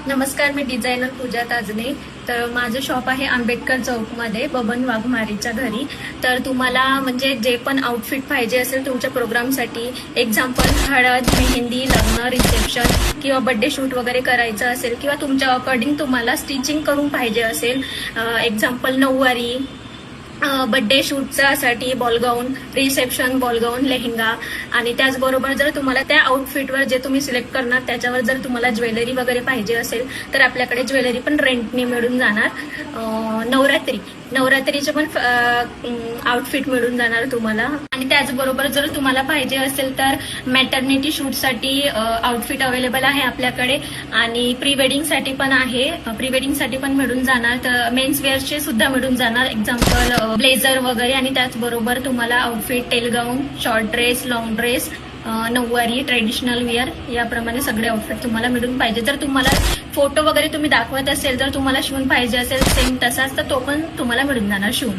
नमस्कार, मी डिझायनर पूजा ताजने. तर माझं शॉप आहे आंबेडकर चौकमध्ये, बबन वाघमारीच्या घरी. तर तुम्हाला म्हणजे जे पण आउटफिट पाहिजे असेल तुमच्या प्रोग्रामसाठी, एक्झाम्पल हळद, मेहंदी, लग्न, रिसेप्शन किंवा बर्थडे शूट वगैरे करायचं असेल किंवा तुमच्या अकॉर्डिंग तुम्हाला स्टिचिंग करून पाहिजे असेल, एक्झाम्पल नऊवारी, बर्थडे शूटसाठी बॉलगाऊन, रिसेप्शन बॉलगाऊन, लेहंगा, आणि त्याचबरोबर जर तुम्हाला त्या आउटफिटवर जे तुम्ही सिलेक्ट करणार त्याच्यावर जर तुम्हाला ज्वेलरी वगैरे पाहिजे असेल तर आपल्याकडे ज्वेलरी पण रेंटने मिळून जाणार. नवरात्रीचे पण आउटफिट मिळून जाणार तुम्हाला. आणि त्याचबरोबर जर तुम्हाला पाहिजे असेल तर मॅटर्निटी शूटसाठी आउटफिट अवेलेबल आहे आपल्याकडे, आणि प्री वेडिंगसाठी पण आहे. प्री वेडिंगसाठी पण मिळून जाणार, तर मेन्स वेअरचे सुद्धा मिळून जाणार, एक्झाम्पल ब्लेझर वगैरे. आणि त्याचबरोबर तुम्हाला outfit tail gown, short dress, long dress, नऊवारी, ट्रेडिशनल वेअर याप्रमाणे सगळे आउटफिट तुम्हाला मिळून पाहिजे. जर तुम्हाला फोटो वगैरे तुम्ही दाखवत असेल तर तुम्हाला शिवून पाहिजे असेल सेम तसाच, तर तो पण तुम्हाला मिळून जाणार शिवून.